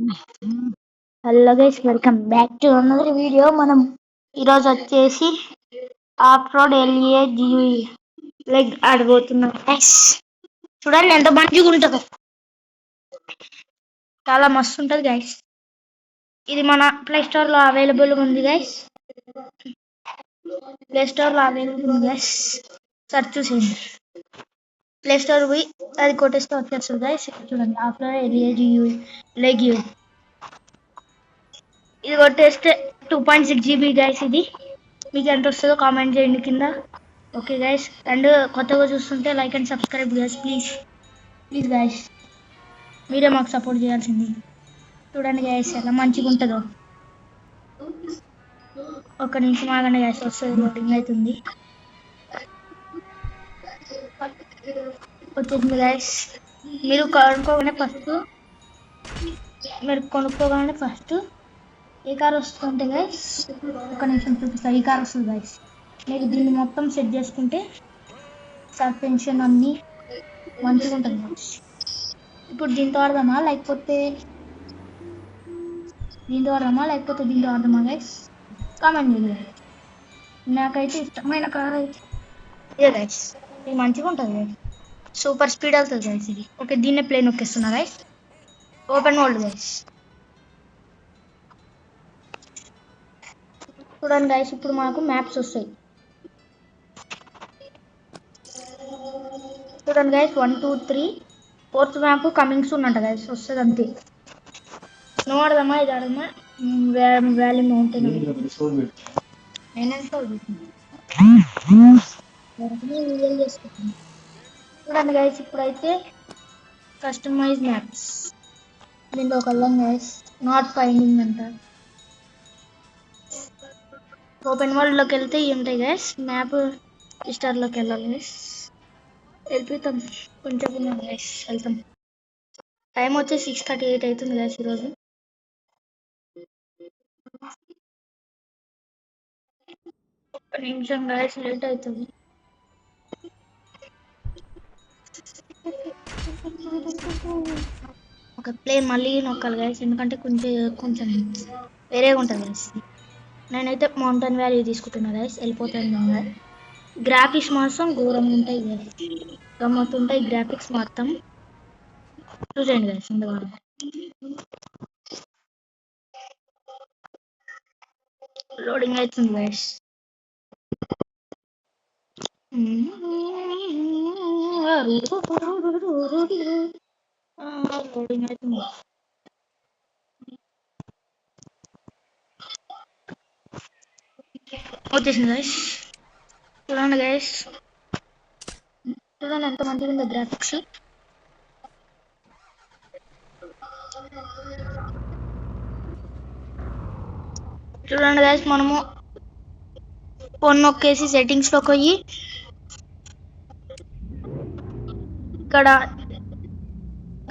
Hello guys, welcome back to another video. మనం ఈరోజు వచ్చేసి ఆఫ్ రోడ్ LAGUE లైక్ ఆడబోతున్నాం. చూడండి ఎంత మంచిగా ఉంటుందో, చాలా మస్తు ఉంటుంది గైస్. ఇది మన ప్లే స్టోర్ లో అవైలబుల్ ఉంది గైస్. సెర్చ్ చేయండి, ప్లే స్టోర్ పోయి అది కొట్టేస్తే వచ్చేస్తుంది గైస్. చూడండి, ఆఫ్ రోడ్ LAGUE ఇది కొట్టేస్తే 2.6 GB గైస్. ఇది మీకు ఎంత వస్తుందో కామెంట్ చేయండి కింద. ఓకే గైస్, అండ్ కొత్తగా చూస్తుంటే like and subscribe guys, please guys, మీరే మాకు సపోర్ట్ చేయాల్సింది. చూడండి గైస్ ఎలా మంచిగా ఉంటుందో. ఒక నిమిషం ఆగండి గైస్, వస్తుంది, లోడింగ్ అవుతుంది. వచ్చేసింది గైస్. మీరు కొనుక్కోగానే ఫస్ట్ ఏ కార్ వస్తుంటే గైస్, ఒక నిమిషం చూపిస్తారు. ఈ కార్ వస్తుంది గైస్. మీరు దీన్ని మొత్తం సెట్ చేసుకుంటే సస్పెన్షన్ అన్నీ మంచిగా ఉంటుంది గైస్. ఇప్పుడు దీంతో ఆడదామా లేకపోతే దీంతో ఆడదామా గైస్, కామెంట్ చేయండి. నాకైతే ఇష్టమైన కార్ అయితే ఇదే గైస్. ఇది మంచిగా ఉంటుంది గైస్, సూపర్ స్పీడ్ అవుతుంది గైస్ ఇది. ఓకే, దీన్నే ప్లేన్ నొక్కేస్తున్నా గైస్. Open world guys. చూడండి గైస్, ఇప్పుడు మనకు మ్యాప్స్ వస్తాయి. చూడండి guys, 1 2 3 4th map coming soon అంట గైస్, వస్తుంది అంతే. నువ్వు ఆడదామా ఇది ఆడదామా? వ్యాలీ మౌంటైన్ చూడండి గైస్, ఇప్పుడైతే కస్టమైజ్ మ్యాప్స్ దీంట్లో ఒక గైస్, నాట్ ఫైండింగ్ అంట. ఓపెన్ వరల్డ్ లోకి వెళ్తే ఇవి ఉంటాయి గైస్. మ్యాప్ స్టార్లోకి వెళ్ళాలి గైస్. వెళ్ళిపోతాం, కొంచెం ఉన్నాం గైస్, వెళ్తాం. టైం వచ్చి 6:38 అవుతుంది గైస్ ఈరోజు. ఒక్క నిమిషం గైస్, లేట్ అవుతుంది. ఒక ప్లే మళ్ళీ నొక్కాలి గైస్, ఎందుకంటే కొంచెం వేరేగా ఉంటుంది గైస్. నేనైతే మౌంటైన్ వ్యాలీ తీసుకుంటున్నా గైస్, వెళ్ళిపోతాను. గ్రాఫిక్స్ మాత్రం ఘోరంగా ఉంటాయి గైస్, గమ్మత్తుంటాయి గ్రాఫిక్స్ మొత్తం. చూసేయండి గైస్, ఎందుకు లోడింగ్ అవుతుంది గైస్. లోడింగ్ అవుతుంది. వచ్చేసింది గైస్. చూడండి గైస్, చూడండి ఎంత మంచిగా ఉందో గ్రాఫిక్స్. చూడండి గైస్, మనము ఫోన్ నొక్కేసి సెట్టింగ్స్ లోకి పోయి ఇక్కడ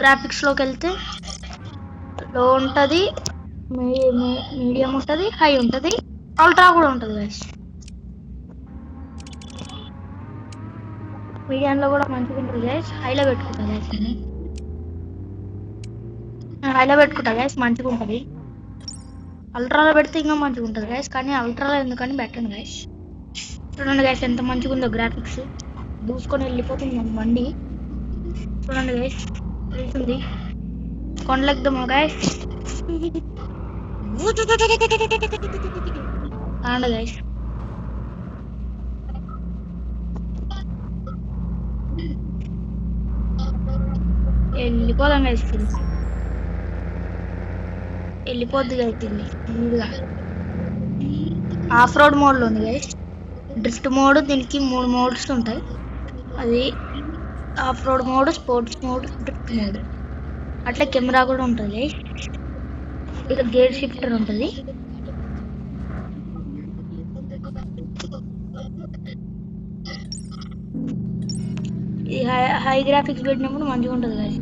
గ్రాఫిక్స్ లోకి వెళ్తే లో ఉంటుంది, మీడియం ఉంటుంది, హై ఉంటుంది, అల్ట్రా కూడా ఉంటుంది గైస్. మీడియంలో కూడా మంచిగా ఉంటుంది గైస్. హైలో పెట్టుకుంటా గైస్, హైలో పెట్టుకుంటా గైస్, మంచిగా ఉంటుంది. అల్ట్రాలో పెడితే ఇంకా మంచిగా ఉంటుంది గైస్, కానీ అల్ట్రాలో ఎందుకని పెట్టండి గైస్. చూడండి గైస్, ఎంత మంచిగా ఉందో గ్రాఫిక్స్. దూసుకొని వెళ్ళిపోతుంది మన బండి. చూడండి గైస్, వెళ్తుంది. కొండలెక్కుదామా గైస్? కాండ గైస్, వెళ్ళిపోదాం గైస్. వెళ్ళిపోద్ది గైస్, ముందుగా ఆఫ్ రోడ్ మోడ్లో ఉంది గైస్. డ్రిఫ్ట్ మోడ్, దీనికి 3 మోడ్స్ ఉంటాయి. అది of road mode, sports mode, drift mode. అట్లా కెమెరా కూడా ఉంటుంది. ఇక్కడ గేర్ షిఫ్టర్ ఉంటుంది. ఈ హై గ్రాఫిక్స్ పెట్టినప్పుడు మంచిగా ఉంటుంది గైస్.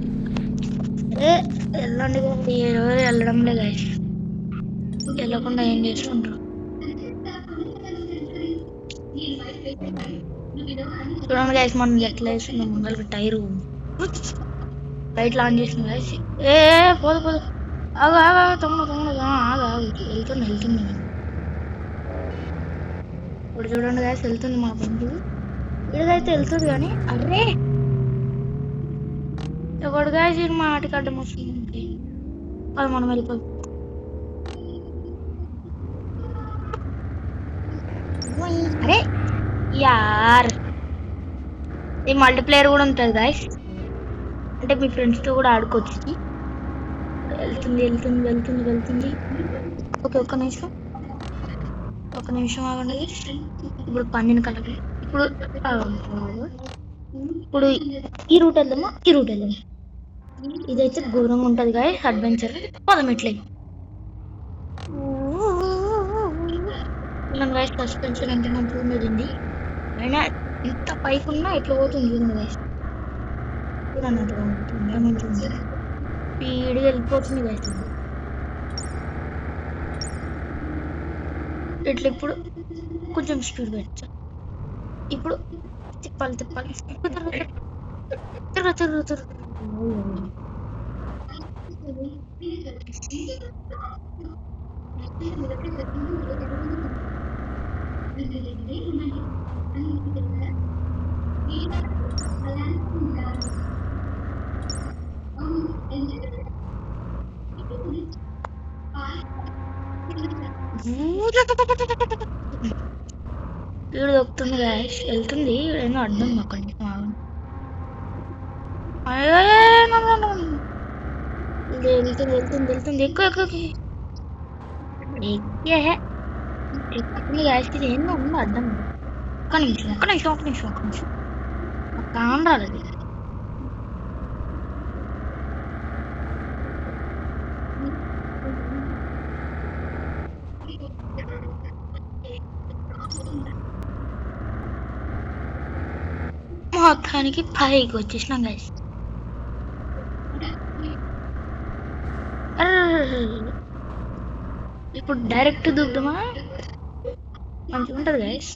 వెళ్ళండి, ఎవరు వెళ్ళడం లేదు గైస్, వెళ్ళకుండా ఏం చేసుకుంటారు. చూడండి గైస్, మనం ఎట్లా వేస్తున్నాం. ముందరికి టైరు లైట్లు ఆన్ చేసిన గైస్. పోదు ఆగు ఆగు ఆగు, తమ్ముడు ఆగు ఆగు, వెళ్తుంది. ఇప్పుడు చూడండి గాయస్, వెళ్తుంది మా బండి. ఇడిదైతే వెళ్తుంది కానీ అరే ఎవడు గాయస్ ఇది మా ఆటికి అడ్డం వస్తుంది. అది మనం వెళ్ళిపోదు. అరే యార్, ఈ మల్టీప్లేయర్ కూడా ఉంటుంది గాయస్, అంటే మీ ఫ్రెండ్స్తో కూడా ఆడుకోవచ్చు ఇది. వెళ్తుంది. ఓకే, ఒక్క నిమిషం ఆగండి. ఇప్పుడు పన్నెండు కలర్. ఇప్పుడు ఈ రూట్ వెళ్దామా? ఇదైతే ఘోరంగా ఉంటుంది గాయస్ అడ్వెంచర్. పదమెట్లే గాయస్, సస్పెన్షన్ ఎంత మంచిగా ఉండేది. అయినా ఇంత పైకి ఉన్నా ఎట్లా పోతుంది చూడండి గాయస్. చూడండి అంతగా ఉంటుంది, ఎంత మంచిగా ఉంటుంది. స్పీడ్గా వెళ్ళిపోతుంది గాయస్. ఇట్లా ఇప్పుడు కొంచెం స్పీడ్ పెట్టా. ఇప్పుడు తిప్పాలి. తిరుగు. వీడు దొక్కుతుంది గాయస్, వెళ్తుంది. ఏమో అర్థం అక్కడి వెళ్తుంది. ఎక్కుతుంది గాయస్. ఇది ఏందో ఉందో అర్థం. ఒక్క నిమిషం కాండాలి. మొత్తానికి పైకి వచ్చేసినాం గైస్. ఇప్పుడు డైరెక్ట్ దూకుదామా? మంచిగా ఉంటుంది గైస్.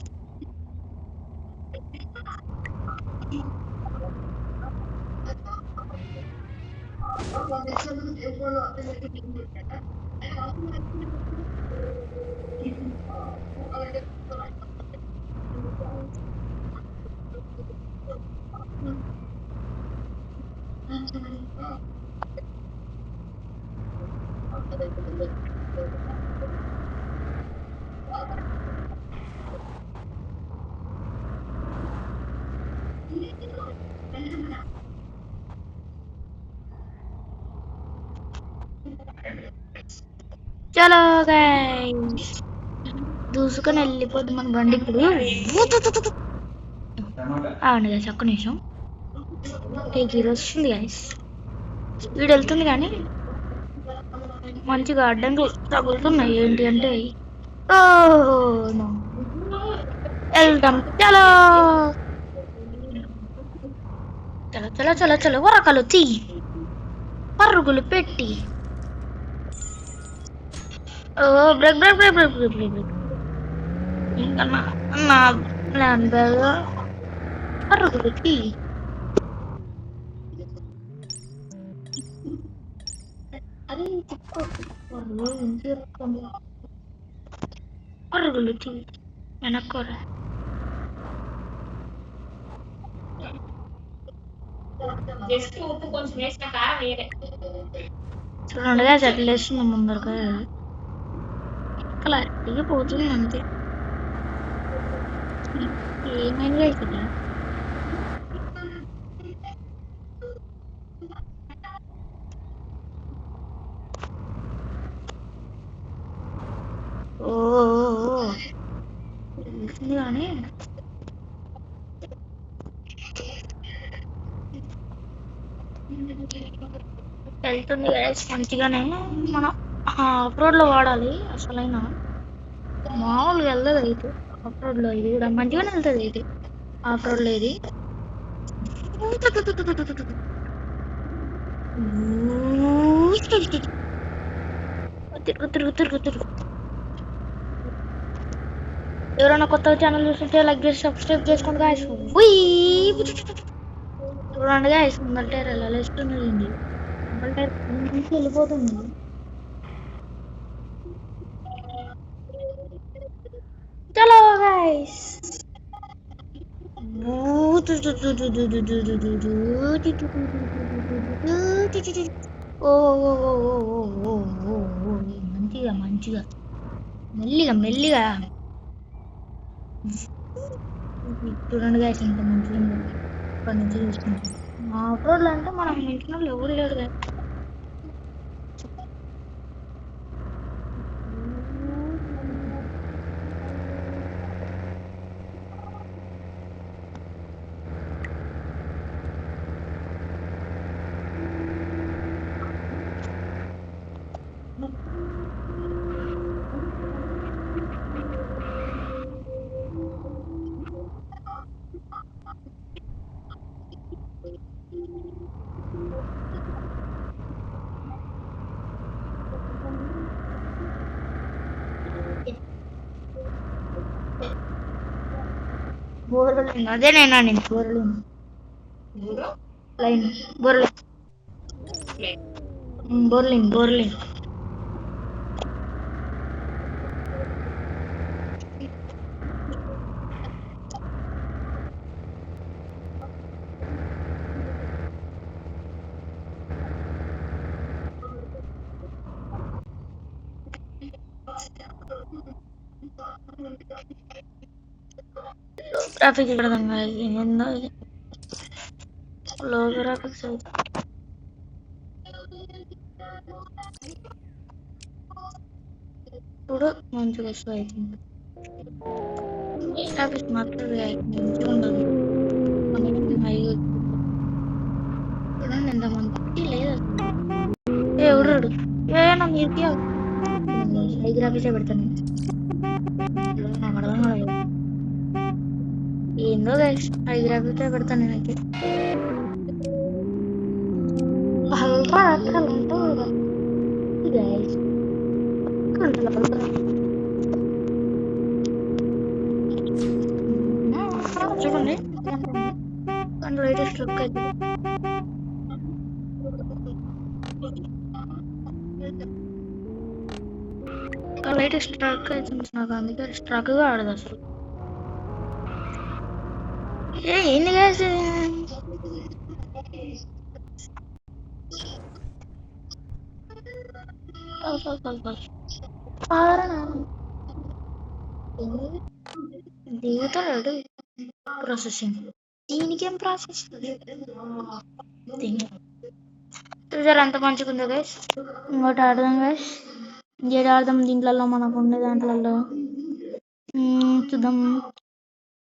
చలో గైస్, దూసుకొని వెళ్ళిపోద్ది మన బండి. ఇప్పుడు అవును గైస్, ఒక్క నిమిషం. ఇది వస్తుంది గైస్, స్పీడ్ వెళ్తుంది కానీ మంచిగా అడ్డంకులు తగులుతున్నాయి. ఏంటి అంటే వెళ్దాం. చలో వరకలు తీ, పరుగులు పెట్టి. బ్రేక్ ఇంకా నా ప్లాన్ బ్యాగ్ పరుగులు తీ. అరే పరుగులు తీ, వెనక్కోరా. చూడండిగా సెటిల్ వేస్తుంది ముందరగా, క్లారిటీగా పోతుంది అంతే. ఏమైంది ఇక్కడ? వెళ్తుంది కానీ వెళ్తుంది గైస్ మంచిగానే. మనం ఆఫ్ రోడ్ లో వాడాలి, అసలైన మామూలుగా వెళ్ళదు అయితే. ఆఫ్ రోడ్ లో ఇది కూడా మంచిగానే వెళ్తుంది. ఇది ఆఫ్ రోడ్ లో ఇది తిరుగు. ఎవరైనా కొత్త ఛానల్ చూస్తుంటే లైక్ చేసి సబ్స్క్రైబ్ చేసుకోండి గాయస్. చూడండి గాయస్, ముందర టైర్ ఎలా లేస్తున్నది, ముందర టైర్ వెళ్ళిపోతుంది. guys. మంచిగా మంచిగా మెల్లిగా మెల్లిగా చూడండి guys ఎంత మంచిగా ఉందో. ఇక్కడ నుంచి చూసుకుంటాం ఆఫ్ రోడ్లు అంటే మనం ఇంట్లో ఎవరు లేడు guys. బోర్లైన్ అదేనేనా నేను బోర్లైన్ లైన్ బోర్లైన్ బోర్లైన్ గ్రాఫిక్స్ పెడదాం ఏందో లో గ్రాఫిక్స్ అయితే ఇప్పుడు మంచిగా వస్తాయి గ్రాఫిక్స్ మాత్రం మంచిగా ఉండదు చూడండి ఎంత మంచి లేదు ఎవరు నా మీరుకి హై గ్రాఫిక్సే పెడతాను నాకు అర్థం కాదు ఏందో గైస్ హై గ్రాఫిక్సే పెడతాను నేనైతే చూడండి కానీ లేటెస్ట్ లుక్ అయితే లేటెస్ట్ ట్రక్ అయితే నాకు అందుకే ట్రక్ గా ఆడదు అసలు ఏంది గైస్ దిగుతాడు ప్రాసెసింగ్ దీనికేం ప్రాసెస్ చూసారు అంత మంచిగా ఉందో గైస్ ఇంకోటి ఆడదాం గైస్ ఇంకేది ఆడదాం దీంట్లో మనకు ఉండే దాంట్లో చూద్దాం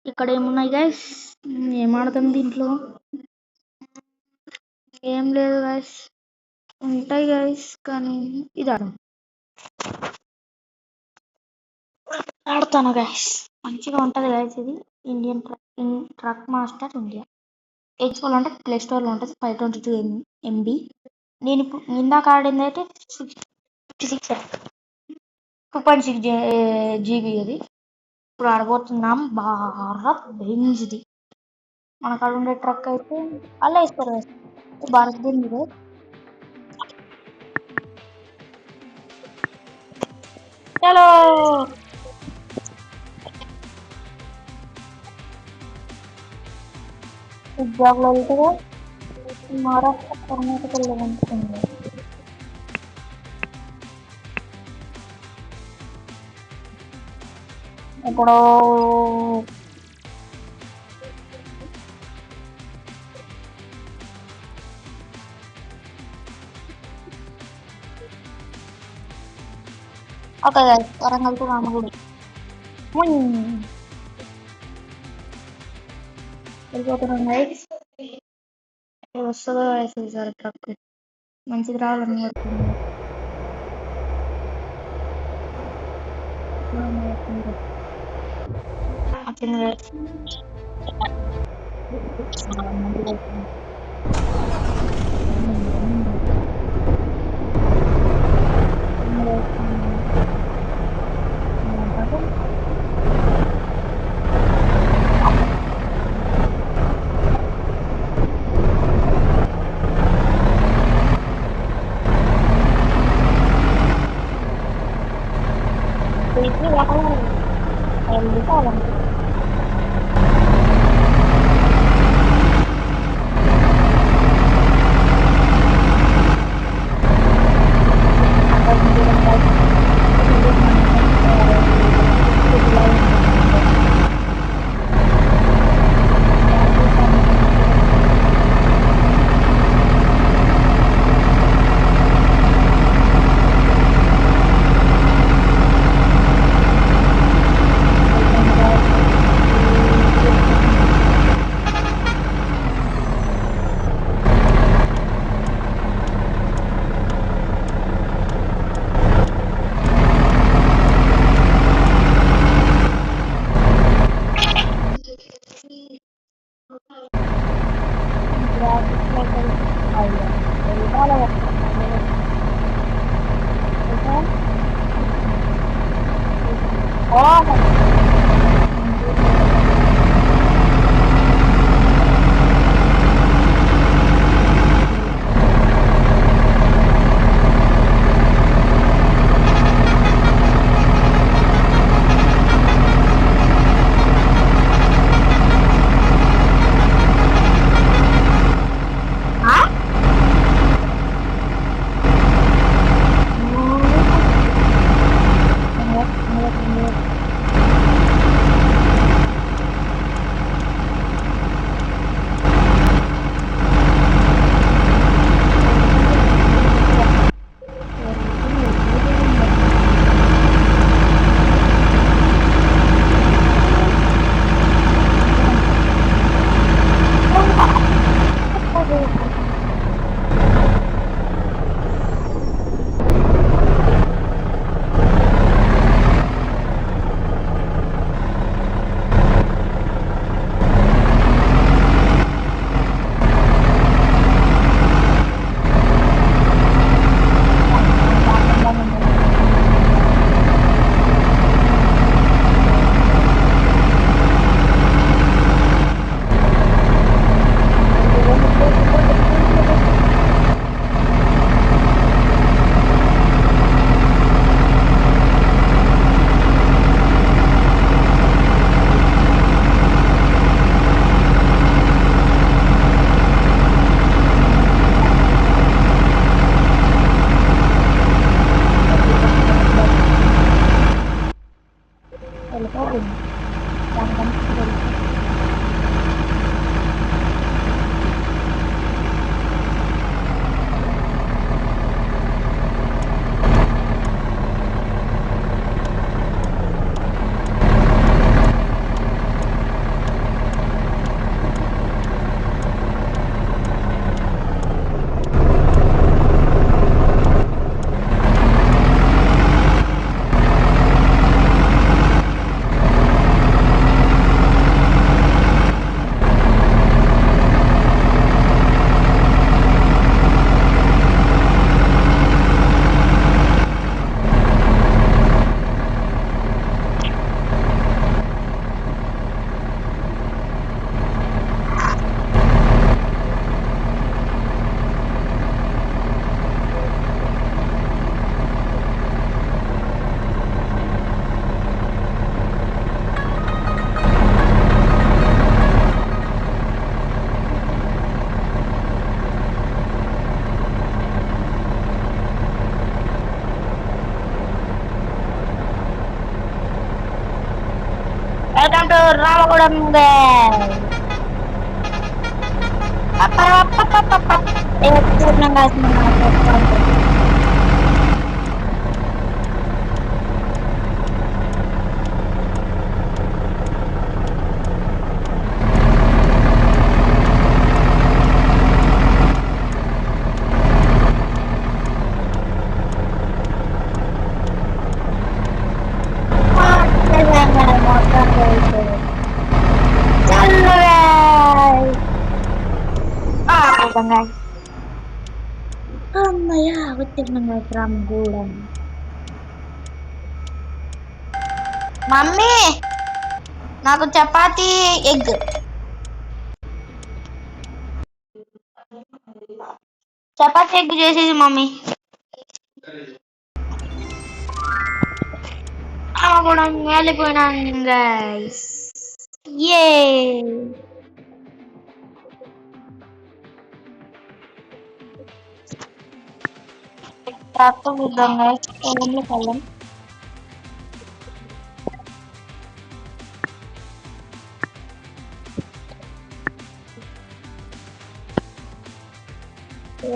ఇక్కడ ఏమున్నాయి గైస్ ఏం ఆడదాం దీంట్లో ఏం లేదు గైస్ ఉంటాయి గైస్ కానీ ఇది ఆడతాను గైస్ మంచిగా ఉంటుంది గైస్ ఇది ఇండియన్ ట్రక్ మాస్టర్ ఇండియా హెచ్ఓలో అంటే ప్లే స్టోర్లో ఉంటుంది 522 MB నేను ఇప్పుడు ఇందాక ఆడింది అయితే 2.6 GB అది ఇప్పుడు ఆడబోతున్నాం భారత్ బెంజ్ది మన కాడ ఉండే ట్రక్ అయితే అలా ఇస్తారు భారత్ బెంజ్ చలో ఉద్యోగాలు వెళ్తే మహారాష్ట్ర కర్ణాటక వెళ్ళాలనుకుంది ఎక్కడో ఓకే వరంగల్ టు రామగుడి వెళ్ళిపోతున్నాం గైస్ వస్తుందో వేసేది సార్ ట్రక్ మంచిది రావాలని కోరుకుంటున్నాను వెళ్ళిపోవాలి Welcome to Ramagodam guys. Purnanga guys. Ammaya వచ్చిందంగా Ramagodam. Mummy నాకు చపాతీ ఎగ్ చపాతీ ఎగ్ చేసేది మమ్మీ కూడా వెళ్ళిపోయినాను గైస్ ఏ ట్రాక్టర్ చూద్దాం గైస్ పొలంలోకి వెళ్దాం.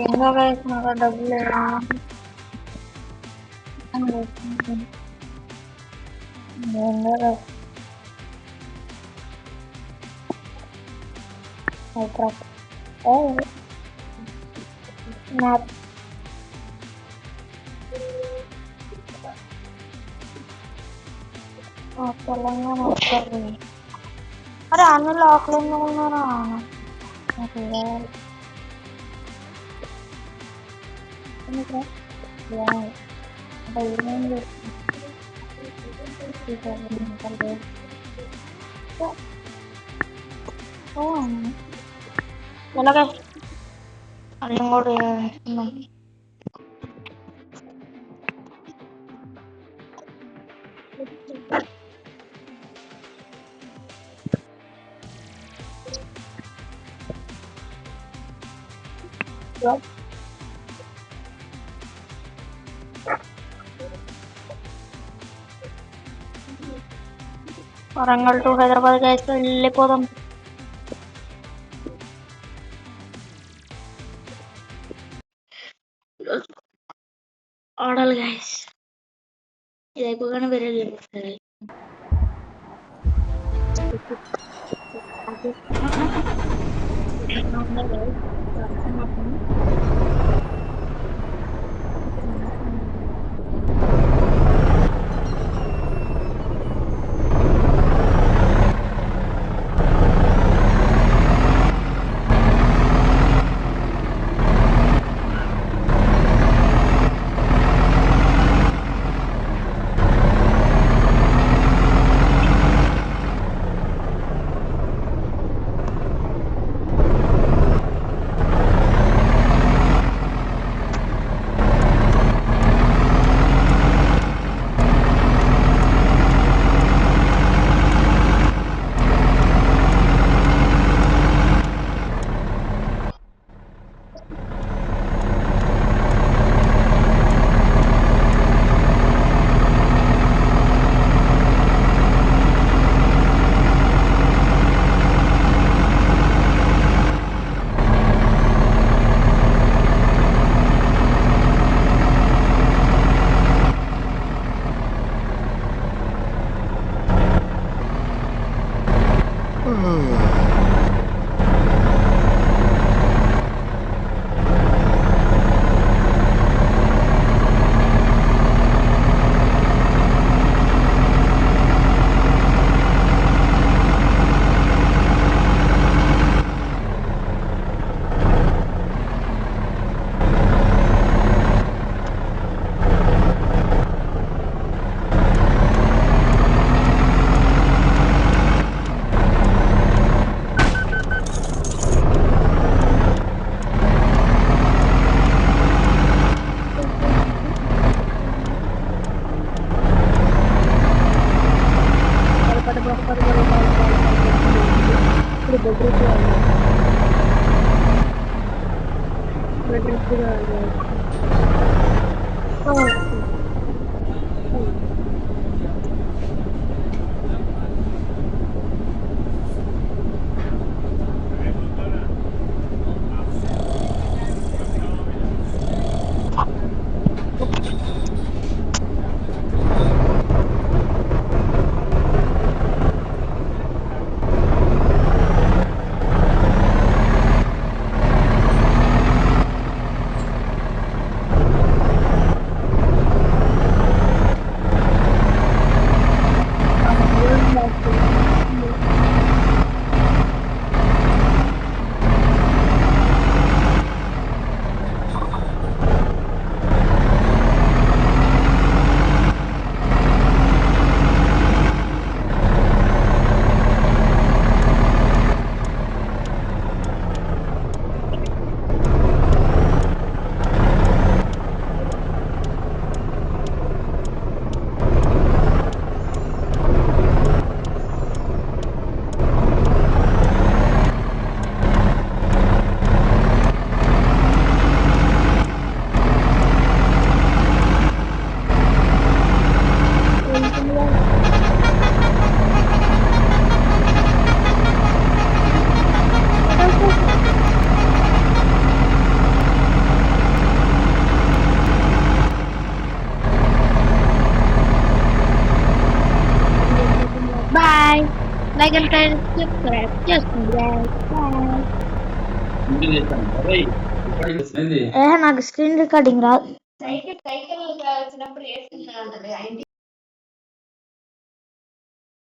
ఏందో గైస్ నాకు డబ్బులు ఏందో గైస్ నా తెలంగాణ వస్తుంది. అరే అన్నలు ఆఫ్లైన్ లో ఉన్నారా? నాకు ఎలాగే అది కూడా వరంగల్ టు హైదరాబాద్ గైస్ వెళ్ళిపోదాం. ఆడాలి గైస్, ఇది అయిపోగానే వేరే గేమ్ వస్తుంది. లైక్ అండ్ సబ్స్క్రైబ్ చేసుకోండి guys. Bye. నాకు స్క్రీన్ రికార్డింగ్ రాదు.